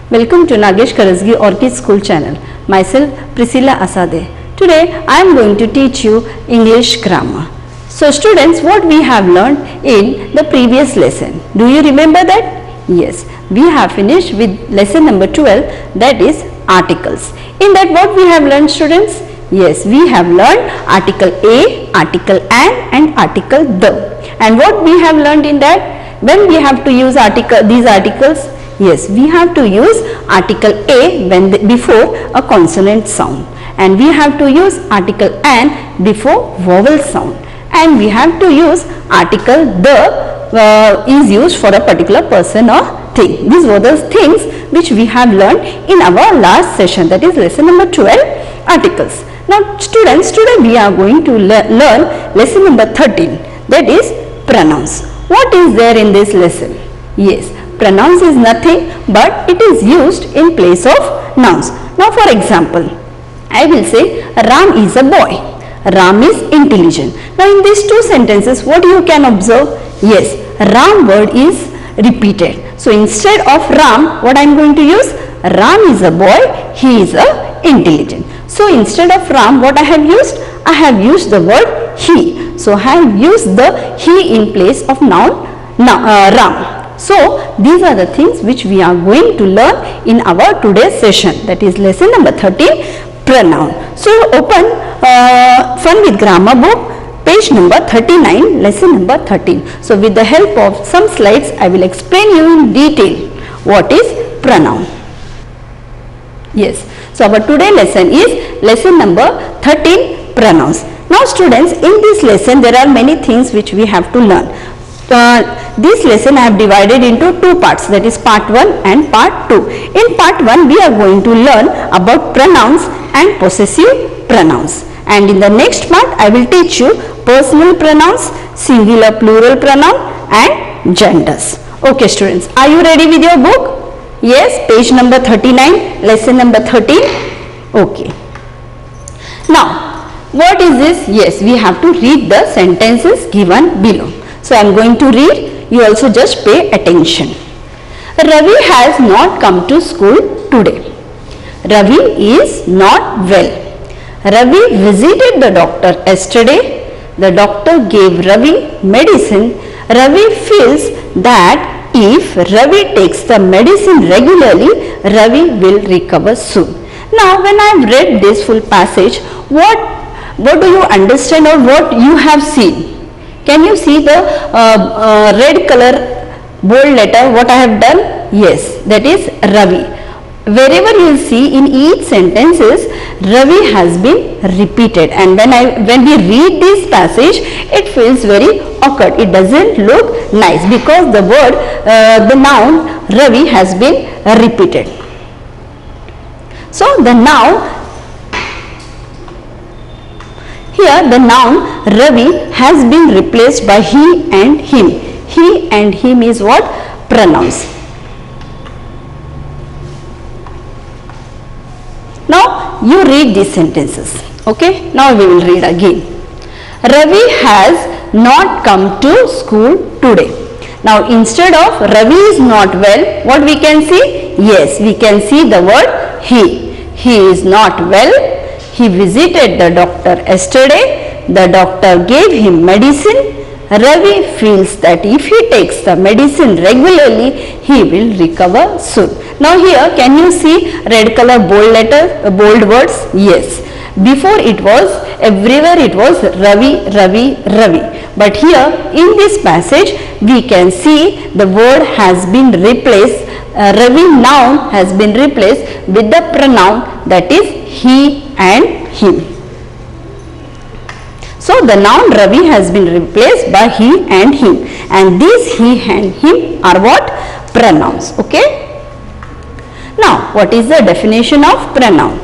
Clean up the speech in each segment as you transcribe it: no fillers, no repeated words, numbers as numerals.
Welcome to Nagesh Karasgi Orchid School channel. Myself Priscilla Asade. Today I am going to teach you English grammar. So students, what we have learned in the previous lesson? Do you remember that? Yes, we have finished with lesson number 12, that is articles. In that what we have learned, students? Yes, we have learned article a, article an and article the. And what we have learned in that? When we have to use these articles? Yes, we have to use article a before a consonant sound, and we have to use article an before vowel sound, and we have to use article the is used for a particular person or thing. These were the things which we have learned in our last session, that is lesson number 12, articles. Now students, today we are going to learn lesson number 13, that is pronouns. What is there in this lesson? Yes, pronouns is nothing but it is used in place of nouns. Now for example, I will say Ram is a boy. Ram is intelligent. Now in these two sentences, what you can observe? Yes, Ram word is repeated. So instead of Ram, what I am going to use? Ram is a boy, he is a intelligent. So instead of Ram, what I have used? I have used the word he. So I have used the he in place of noun Ram. So these are the things which we are going to learn in our today's session, that is lesson number 13, pronoun. So open Fun with Grammar book, page number 39, lesson number 13. So with the help of some slides, I will explain you in detail what is pronoun. Yes, so our today lesson is lesson number 13, pronouns. Now students, in this lesson there are many things which we have to learn. This lesson I have divided into two parts, that is part 1 and part 2. In part 1 we are going to learn about pronouns and possessive pronouns, and in the next part I will teach you personal pronouns, singular plural pronoun and genders. Okay students, are you ready with your book? Yes, page number 39, lesson number 13. Okay. Now what is this? Yes, we have to read the sentences given below. So I am going to read, you also just pay attention. Ravi has not come to school today. Ravi is not well. Ravi visited the doctor yesterday. The doctor gave Ravi medicine. Ravi feels that if Ravi takes the medicine regularly, Ravi will recover soon. Now when I have read this full passage, what do you understand or what you have seen? Can you see the red color bold letter what I have done? Yes, that is Ravi. Wherever you will see in each sentences, Ravi has been repeated, and when we read this passage, it feels very awkward. It doesn't look nice because the word, the noun Ravi has been repeated. So the noun, here the noun Ravi has been replaced by he and him. He and him is what? Pronouns. Now you read these sentences. Okay, now we will read again. Ravi has not come to school today. Now instead of Ravi is not well, what we can see? Yes, we can see the word he. He is not well. He visited the doctor yesterday. The doctor gave him medicine. Ravi feels that if he takes the medicine regularly, he will recover soon. Now here, can you see red color bold words? Yes. Before it was, everywhere it was Ravi, Ravi, Ravi. But here in this passage, we can see the word has been replaced, Ravi noun has been replaced with the pronoun, that is he and him. So the noun Ravi has been replaced by he and him, and these he and him are what? Pronouns. Okay. Now what is the definition of pronoun?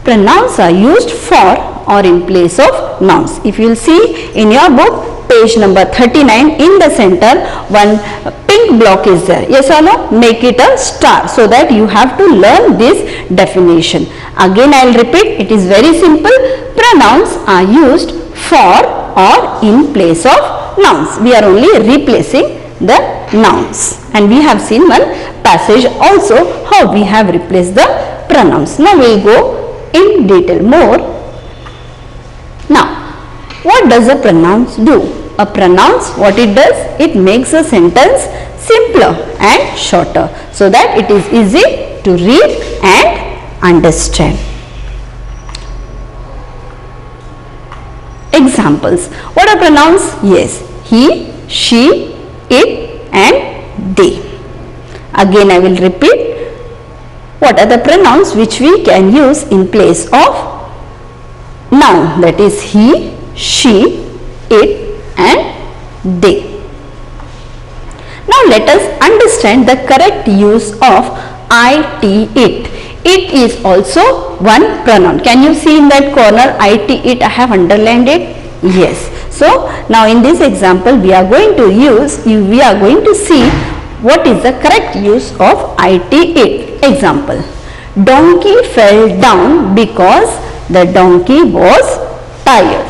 Pronouns are used for or in place of nouns. If you will see in your book, page number 39, in the center one pink block is there. Yes or no? Make it a star so that you have to learn this definition. Again I will repeat, it is very simple. Pronouns are used for or in place of nouns. We are only replacing the nouns, and we have seen one passage also how we have replaced the pronouns. Now we will go in detail more. Now what does a pronouns do? A pronouns, what it does, it makes a sentence simpler and shorter so that it is easy to read and understand. Examples. What are pronouns? Yes, he, she, it and they. Again I will repeat. What are the pronouns which we can use in place of noun, that is he, she, it and they. Now let us understand the correct use of it, it. It is also one pronoun. Can you see in that corner it, it? I have underlined it. Yes. So now in this example we are going to see what is the correct use of it, it. Example. Donkey fell down because the donkey was tired.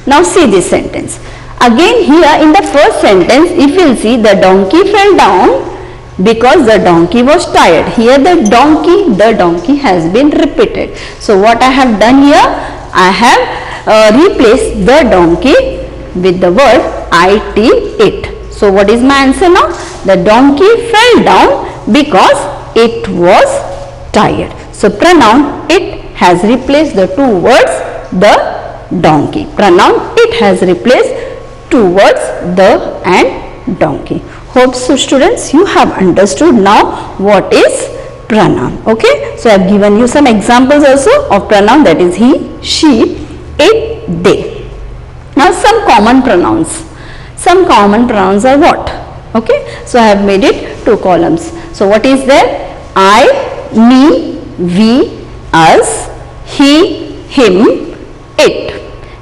Now see this sentence. Again here in the first sentence, if you will see, the donkey fell down because the donkey was tired. Here the donkey has been repeated. So what I have done here, I have replaced the donkey with the word it, it. So what is my answer now? The donkey fell down because it was tired. So pronoun it has replaced the two words the donkey. Pronoun it has replaced two words the and donkey. Hope so students you have understood now what is pronoun. Okay. So I have given you some examples also of pronoun, that is he, she, it, they. Now some common pronouns. Some common pronouns are what? Okay. So I have made it two columns. So what is there? I, me, we, us, he, him, it.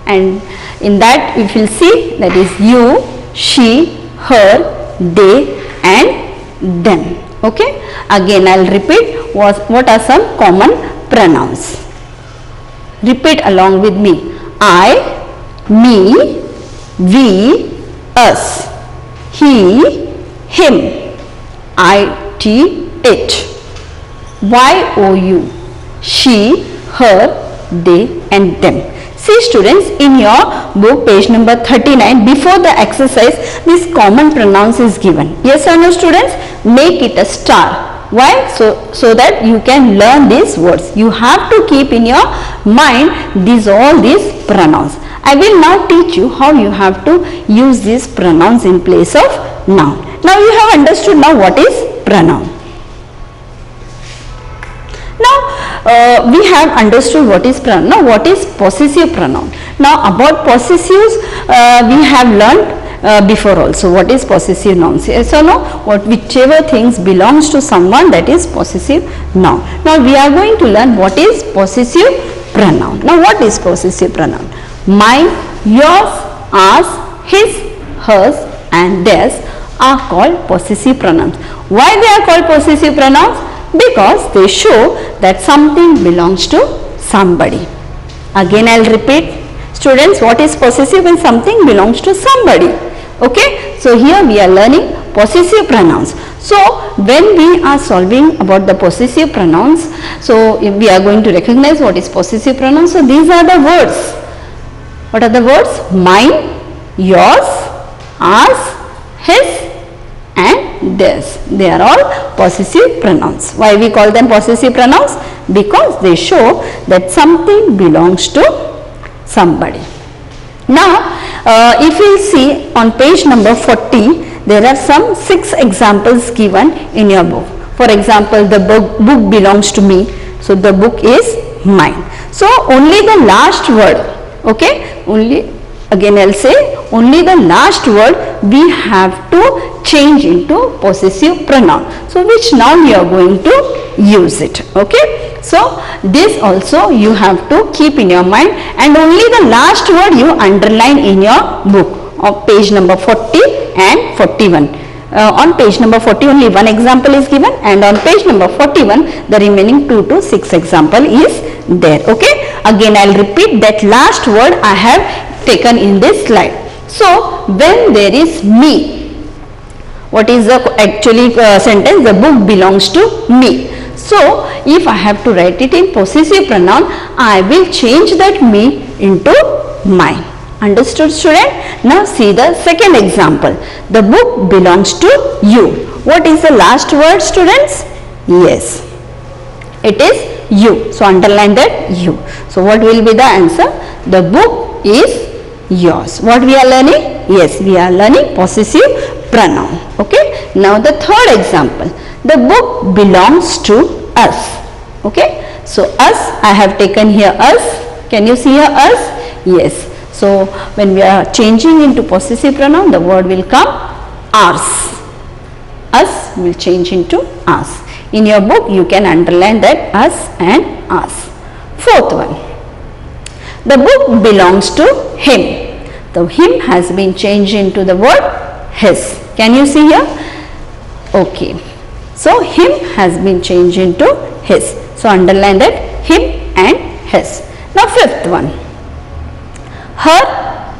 And in that if you will see, that is you, she, her, they and them. Okay. Again I will repeat what are some common pronouns. Repeat along with me. I, me, we, us, he, him, it, it, you, she, her, they and them. See students, in your book page number 39, before the exercise this common pronouns is given. Yes or no students? Make it a star. Why? So that you can learn these words. You have to keep in your mind all these pronouns. I will now teach you how you have to use these pronouns in place of noun. Now you have understood now what is pronoun. Now we have understood what is pronoun. Now what is possessive pronoun? Now about possessives we have learned before also. What is possessive nouns? Yes or no? Whichever things belongs to someone, that is possessive noun. Now we are going to learn what is possessive pronoun. Now what is possessive pronoun? Mine, yours, ours, his, hers and theirs are called possessive pronouns. Why they are called possessive pronouns? Because they show that something belongs to somebody. Again I will repeat. Students, what is possessive? When something belongs to somebody. Okay. So here we are learning possessive pronouns. So when we are solving about the possessive pronouns, so we are going to recognize what is possessive pronouns. So these are the words. What are the words? Mine, yours, ours, his and theirs. They are all possessive pronouns. Why we call them possessive pronouns? Because they show that something belongs to somebody. Now if you see on page number 40, there are some 6 examples given in your book. For example, the book belongs to me. So the book is mine. So only the last word, okay, only again I will say only the last word we have to change into possessive pronoun. So which noun you are going to use it. Okay. So this also you have to keep in your mind, and only the last word you underline in your book on page number 40 and 41. On page number 40 only one example is given, and on page number 41 the remaining 2 to 6 example is there. Okay. Again I will repeat that last word I have taken in this slide. So when there is me, what is the actually sentence? The book belongs to me. So if I have to write it in possessive pronoun, I will change that me into mine. Understood, student? Now see the second example. The book belongs to you. What is the last word, students? Yes, it is you. So underline that you. So what will be the answer? The book is yours. What we are learning? Yes, we are learning possessive pronoun. Okay. Now the third example. The book belongs to us. Okay. So us, I have taken here us. Can you see here us? Yes. So when we are changing into possessive pronoun, the word will come ours. Us will change into us. In your book you can underline that us and us. Fourth one. The book belongs to him. The him has been changed into the word his. Can you see here? Okay. So him has been changed into his. So underline that him and his. Now fifth one. Her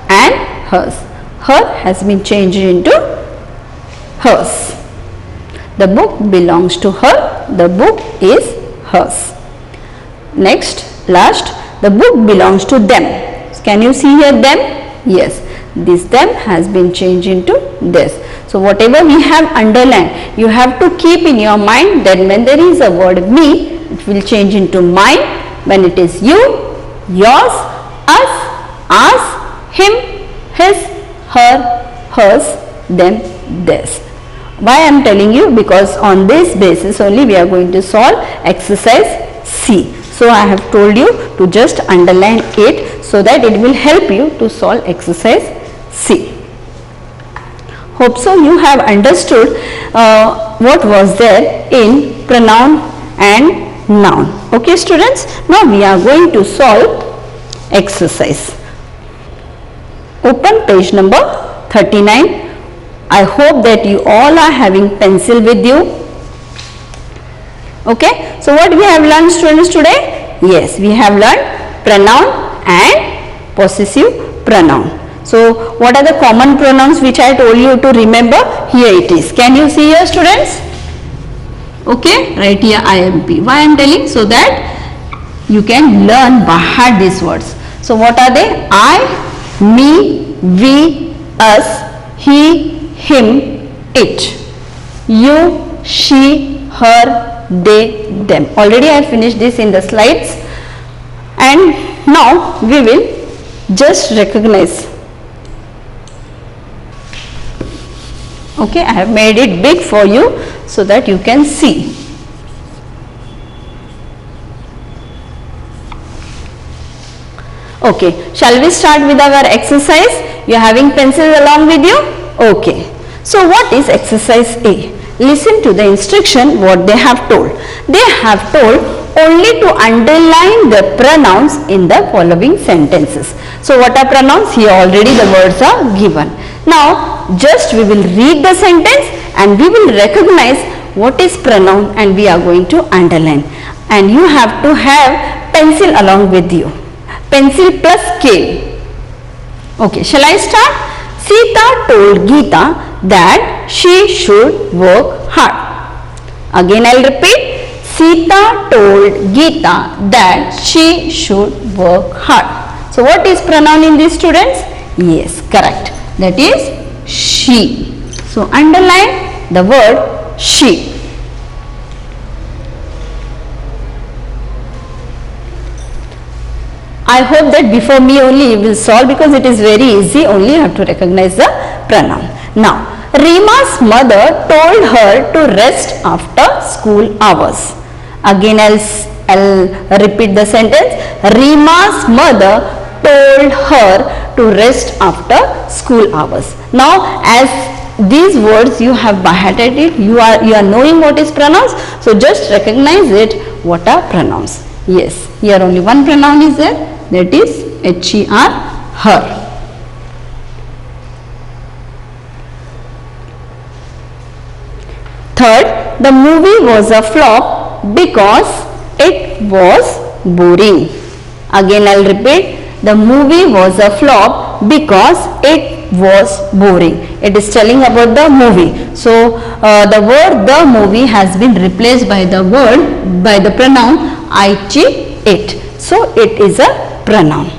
and hers. Her has been changed into hers. The book belongs to her. The book is hers. Next, last, the book belongs to them. Can you see here them? Yes. This them has been changed into this. So whatever we have underlined, you have to keep in your mind that when there is a word me, it will change into mine. When it is you, yours, us, ours, him, his, her, hers, them, theirs. Why I am telling you? Because on this basis only we are going to solve exercise C. So I have told you to just underline it so that it will help you to solve exercise C. Hope so you have understood what was there in pronoun and noun. Okay students, now we are going to solve exercise. Open page number 39. I hope that you all are having pencil with you. Okay, so what we have learned students today? Yes, we have learned pronoun and possessive pronoun. So what are the common pronouns which I told you to remember? Here it is. Can you see here students? Okay, right here IMP. Why I am telling? So that you can learn by heart these words. So what are they? I, me, we, us, he, him, it, you, she, her, they, them. Already I have finished this in the slides, and now we will just recognize. Okay, I have made it big for you so that you can see. Okay, shall we start with our exercise? You are having pencils along with you? Okay. So what is exercise A? Listen to the instruction what they have told. They have told only to underline the pronouns in the following sentences. So what are pronouns? Here already the words are given. Now just we will read the sentence and we will recognize what is pronoun and we are going to underline. And you have to have pencil along with you. Pencil plus K. Okay, shall I start? Sita told Geeta that she should work hard. Again I will repeat. Sita told Geeta that she should work hard. So what is pronoun in these students? Yes, correct. That is she. So underline the word she. I hope that before me only you will solve because it is very easy, only you have to recognize the pronoun. Now, Rima's mother told her to rest after school hours. Again I'll repeat the sentence. Rima's mother told her to rest after school hours. Now as these words you have by hearted it, you are knowing what is pronouns, so just recognize it, what are pronouns. Yes, here only one pronoun is there, that is her, her. Third, the movie was a flop because it was boring. Again I will repeat, the movie was a flop because it was boring. It is telling about the movie. So the word the movie has been replaced by the pronoun it. So it is a pronoun.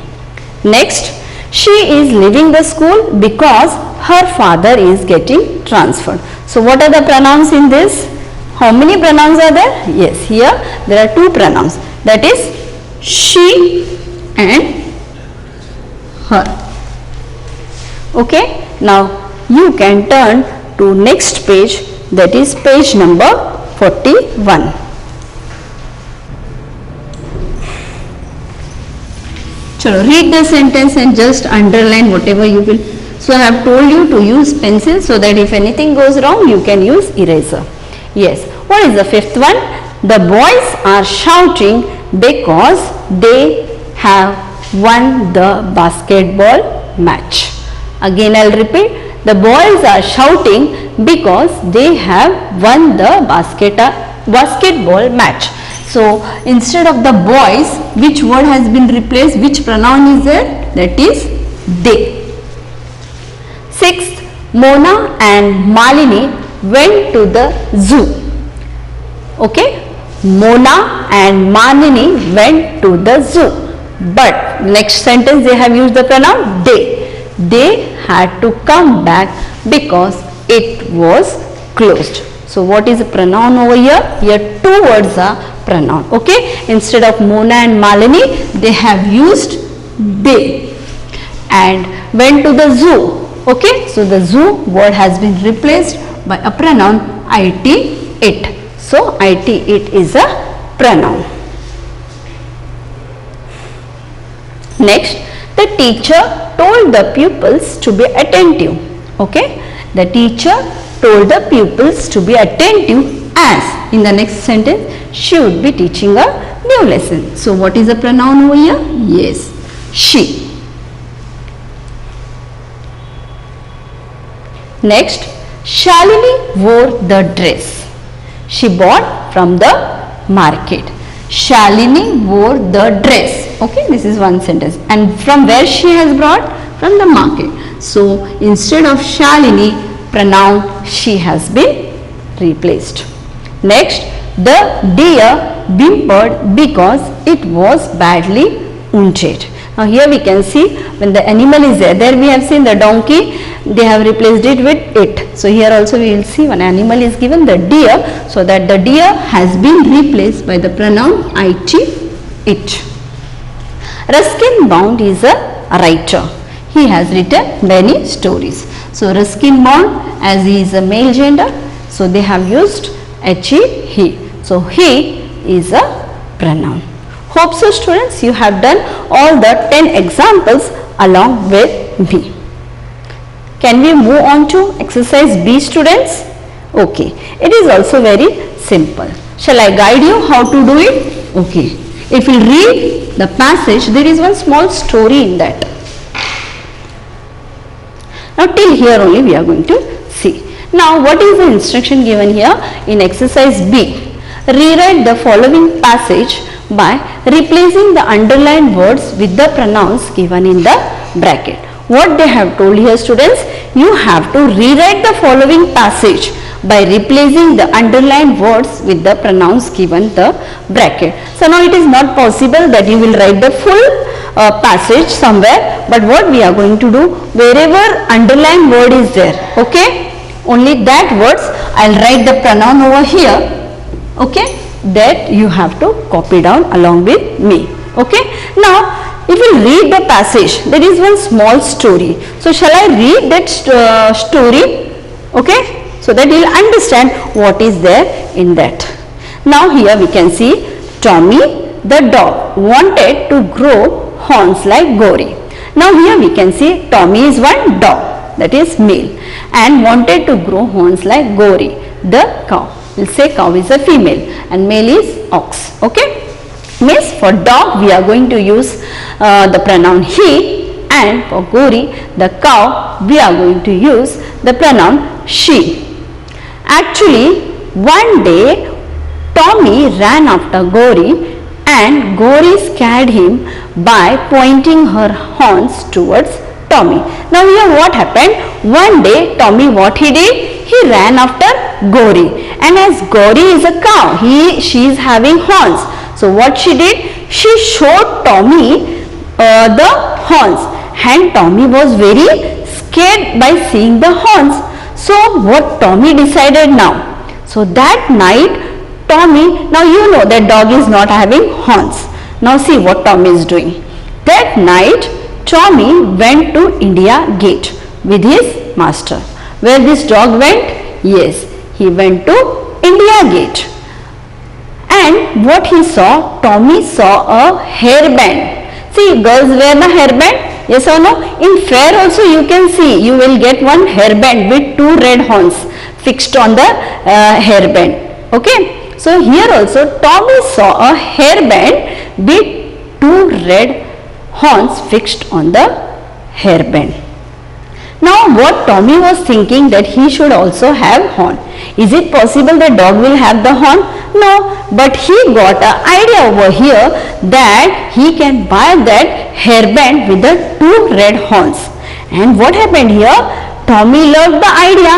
Next, she is leaving the school because her father is getting transferred. So what are the pronouns in this? How many pronouns are there? Yes, here there are two pronouns, that is she and her. Okay, now you can turn to next page, that is page number 41. Chalo, read the sentence and just underline whatever you will. So I have told you to use pencil so that if anything goes wrong you can use eraser. Yes, what is the fifth one? The boys are shouting because they have won the basketball match. Again I will repeat, the boys are shouting because they have won the basketball match. So instead of the boys, which word has been replaced, which pronoun is there? That is they. Sixth, Mona and Malini went to the zoo. Okay, Mona and Malini went to the zoo. But next sentence they have used the pronoun they. They had to come back because it was closed. So what is the pronoun over here? Here two words are pronoun. Okay, instead of Mona and Malini they have used they. And went to the zoo. Okay, so the zoo word has been replaced by a pronoun it. So it is a pronoun. Next, the teacher told the pupils to be attentive. Okay, the teacher told the pupils to be attentive as in the next sentence she would be teaching a new lesson. So what is the pronoun over here? Yes, she. Next, Shalini wore the dress she bought from the market. Shalini wore the dress. Okay, this is one sentence. And from where she has brought? From the market. So instead of Shalini, pronoun she has been replaced. Next, the deer whimpered because it was badly wounded. Now here we can see when the animal is there, there we have seen the donkey, they have replaced it with it. So here also we will see when animal is given the deer, so that the deer has been replaced by the pronoun it. Ruskin Bond is a writer. He has written many stories. So Ruskin Bond, as he is a male gender, so they have used he. So he is a pronoun. Hope so students, you have done all the 10 examples along with me. Can we move on to exercise B students? Okay, it is also very simple. Shall I guide you how to do it? Okay, if you read the passage, there is one small story in that. Now till here only we are going to see. Now what is the instruction given here in exercise B? Rewrite the following passage by replacing the underlined words with the pronouns given in the bracket. What they have told here students, you have to rewrite the following passage by replacing the underlined words with the pronouns given the bracket. So now it is not possible that you will write the full passage somewhere, but what we are going to do, wherever underlined word is there, okay, only that words I will write the pronoun over here, okay, that you have to copy down along with me. Okay, now if you read the passage, there is one small story. So shall I read that story? Okay, so that you will understand what is there in that. Now here we can see Tommy the dog wanted to grow horns like Gauri. Now here we can see Tommy is one dog, that is male, and wanted to grow horns like Gauri, the cow. We'll say cow is a female and male is ox. Okay. Means for dog we are going to use the pronoun he, and for Gauri, the cow, we are going to use the pronoun she. Actually, one day Tommy ran after Gauri and Gauri scared him by pointing her horns towards Tommy. Now here what happened? One day Tommy, what he did? He ran after Gauri, and as Gauri is a cow, she is having horns. So what she did? She showed Tommy the horns, and Tommy was very scared by seeing the horns. So what Tommy decided now? So that night Tommy, now you know that dog is not having horns. Now see what Tommy is doing. That night Tommy went to India Gate with his master. Where this dog went? Yes, he went to India Gate. And what he saw? Tommy saw a hairband. See, girls wear the hairband. Yes or no? In fair also you can see, you will get one hairband with two red horns fixed on the hairband. Okay. So here also Tommy saw a hairband with two red horns fixed on the hairband. Now what Tommy was thinking, that he should also have horn. Is it possible that dog will have the horn? No, but he got an idea over here that he can buy that hairband with the two red horns. And what happened here? Tommy loved the idea.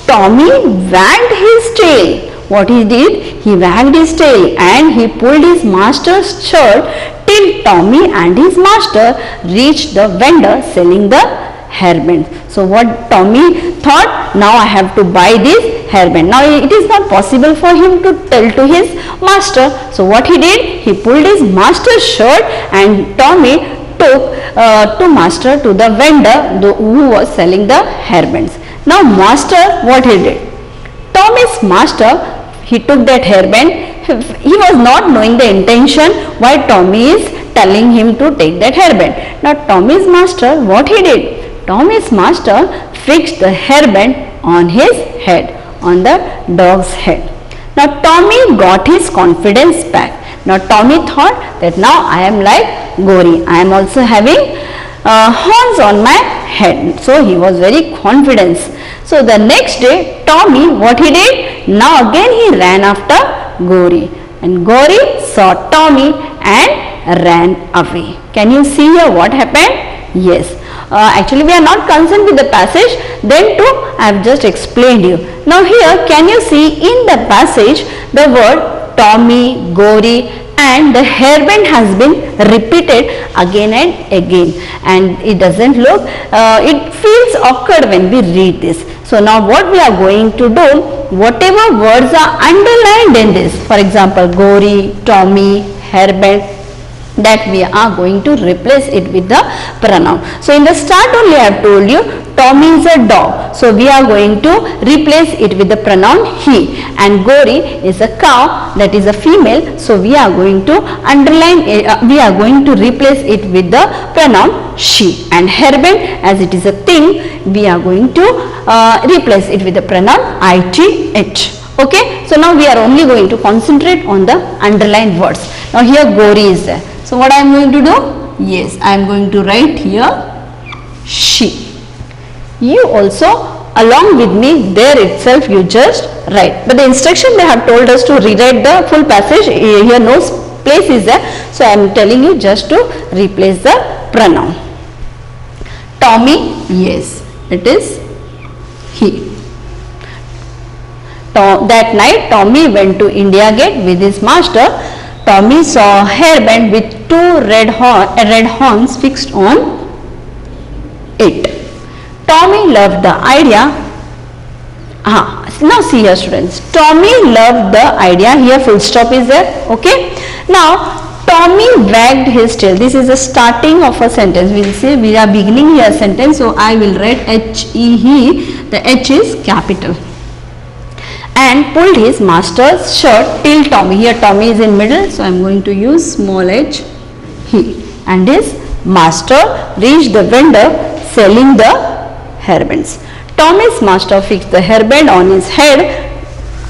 Tommy wagged his tail. What he did? He wagged his tail and he pulled his master's shirt till Tommy and his master reached the vendor selling the hairband. So what Tommy thought, now I have to buy this hairband. Now it is not possible for him to tell to his master. So what he did, he pulled his master's shirt and Tommy took to master, to the vendor who was selling the hairbands. Now master, what he did? Tommy's master, he took that hairband. He was not knowing the intention why Tommy is telling him to take that hairband. Now Tommy's master, what he did? Tommy's master fixed the hairband on his head, on the dog's head. Now Tommy got his confidence back. Now Tommy thought that now I am like Gauri. I am also having horns on my head. So he was very confident. So the next day Tommy, what he did? Now again he ran after Gauri. And Gauri saw Tommy and ran away. Can you see here what happened? Yes. Actually we are not concerned with the passage, then too I have just explained you. Now here can you see in the passage the word Tommy, Gauri and the hairband has been repeated again and again, and it doesn't look, it feels awkward when we read this. So now what we are going to do, whatever words are underlined in this, for example Gauri, Tommy, hairband, that we are going to replace it with the pronoun. So in the start only I have told you Tommy is a dog. So we are going to replace it with the pronoun he, and Gauri is a cow, that is a female. So we are going to underline it, we are going to replace it with the pronoun she, and hairband, as it is a thing, we are going to replace it with the pronoun it. Okay, so now we are only going to concentrate on the underlined words. Now here Gauri is there. So what I am going to do? Yes, I am going to write here she. You also along with me there itself you just write. But the instruction they have told us to rewrite the full passage. Here no place is there. So I am telling you just to replace the pronoun. Tommy, yes, it is he. That night Tommy went to India Gate with his master. Tommy saw a hairband with two red horns fixed on it. Tommy loved the idea. Now see here students, Tommy loved the idea. Here full stop is there. Okay. Now Tommy wagged his tail. This is the starting of a sentence. We will say we are beginning here a sentence. So I will write H-E, he. The H is capital. And pulled his master's shirt till Tommy. Here Tommy is in middle, so I am going to use small h, he, and his master reached the vendor selling the hairbands. Tommy's master fixed the hairband on his head.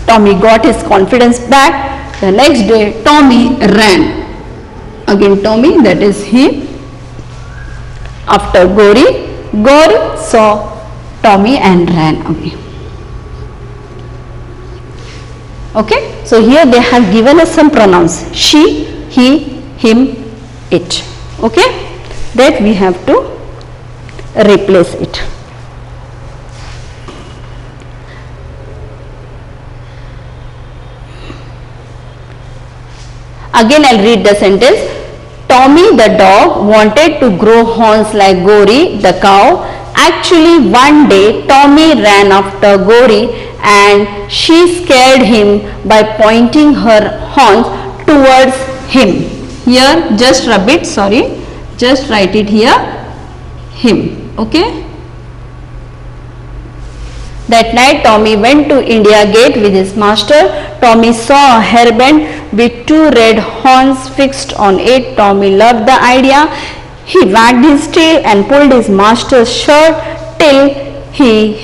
Tommy got his confidence back. The next day, Tommy ran. Again, Tommy, that is he. After Gauri, Gauri saw Tommy and ran away. Okay, so here they have given us some pronouns: she, he, him, it. Okay, that we have to replace it. Again, I'll read the sentence. Tommy the dog wanted to grow horns like Gauri the cow. Actually, one day Tommy ran after Gauri and she scared him by pointing her horns towards him. Here, just rub it, sorry, just write it here, him. Okay. That night Tommy went to India Gate with his master. Tommy saw a hairband with two red horns fixed on it. Tommy loved the idea. He wagged his tail and pulled his master's shirt till he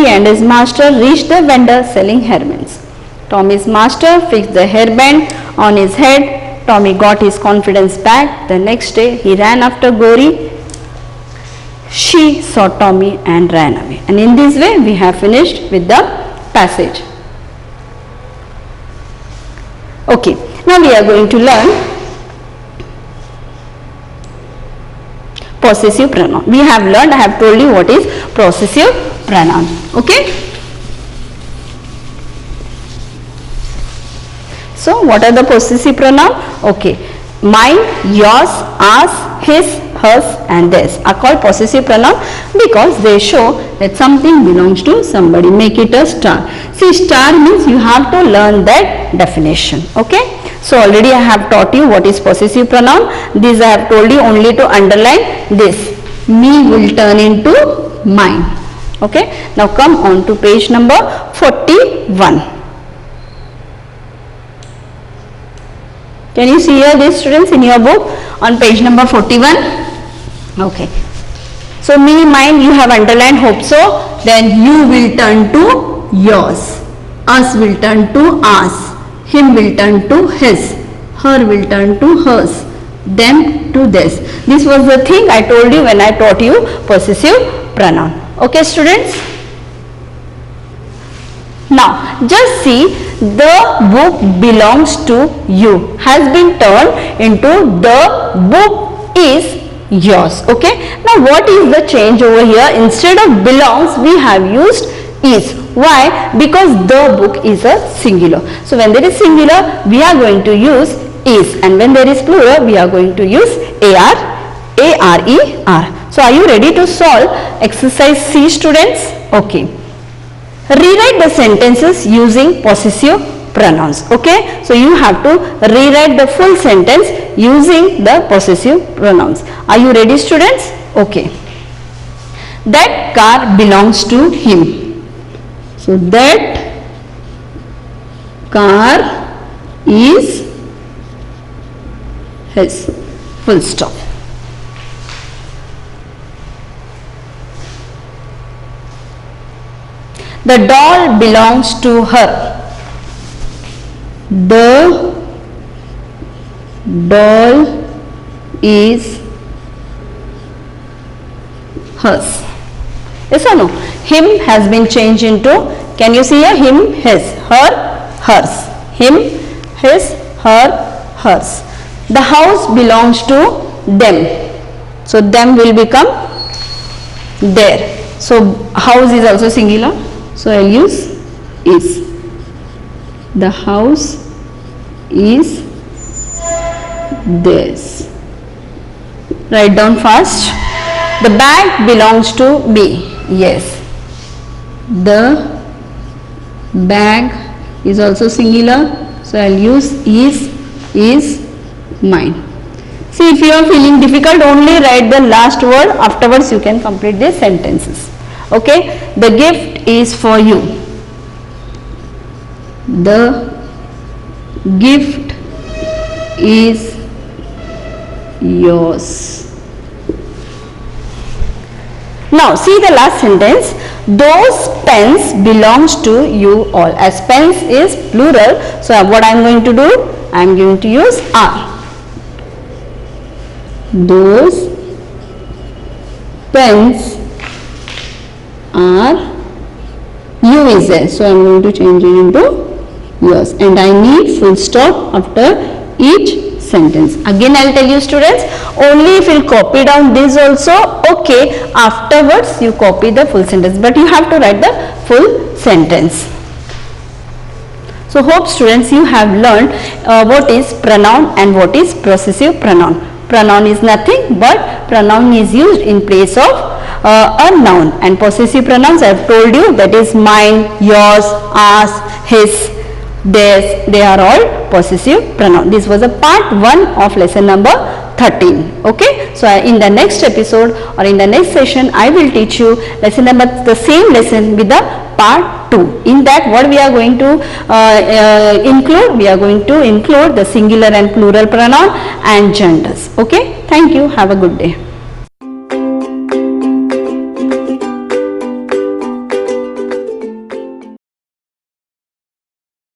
and his master reached the vendor selling hairbands. Tommy's master fixed the hairband on his head. Tommy got his confidence back. The next day he ran after Gauri. She saw Tommy and ran away. And in this way we have finished with the passage. Okay, now we are going to learn possessive pronoun. We have learned, I have told you what is possessive pronoun. Okay. So what are the possessive pronoun? Okay, mine, yours, ours, his, hers and theirs are called possessive pronoun because they show that something belongs to somebody. Make it a star. See, star means you have to learn that definition. Okay. So already I have taught you what is possessive pronoun. This I have told you only to underline this. Me will turn into mine. Okay. Now come on to page number 41. Can you see here these students in your book on page number 41? Okay. So me, mine you have underlined, hope so. Then you will turn to yours. Us will turn to ours. Him will turn to his. Her will turn to hers. Them to theirs. This was the thing I told you when I taught you possessive pronoun. Okay students? Now just see, the book belongs to you has been turned into the book is yours. Okay. Now what is the change over here? Instead of belongs we have used is. Why? Because the book is a singular. So when there is singular we are going to use is, and when there is plural we are going to use ARER. So are you ready to solve exercise C students? Okay. Rewrite the sentences using possessive pronouns. Okay. So you have to rewrite the full sentence using the possessive pronouns. Are you ready students? Okay. That car belongs to him. So that car is his. Full stop. The doll belongs to her. The doll is hers. Yes or no? Him has been changed into, can you see here? Him, his, her, hers. Him, his, her, hers. The house belongs to them. So them will become their. So house is also singular. So I will use is. The house is theirs. Write down fast. The bag belongs to me. Yes. The bag is also singular. So I will use is mine. See, if you are feeling difficult, only write the last word. Afterwards you can complete the sentences. Okay. The gift is for you. The gift is yours. Now see the last sentence. Those pens belongs to you all. As pens is plural, so what I am going to do? I am going to use are. Those pens are, you is there, so I am going to change it into yours, and I need full stop after each sentence. Again I will tell you students, only if you copy down this also okay, afterwards you copy the full sentence, but you have to write the full sentence. So hope students you have learned what is pronoun and what is possessive pronoun. Pronoun is nothing but pronoun is used in place of a noun, and possessive pronouns I have told you, that is mine, yours, ours, his, theirs, they are all possessive pronoun. This was a part 1 of lesson number 13. Okay, so in the next episode or in the next session I will teach you lesson number, the same lesson with the part 2. In that what we are going to include? We are going to include the singular and plural pronoun and genders. Okay, thank you. Have a good day.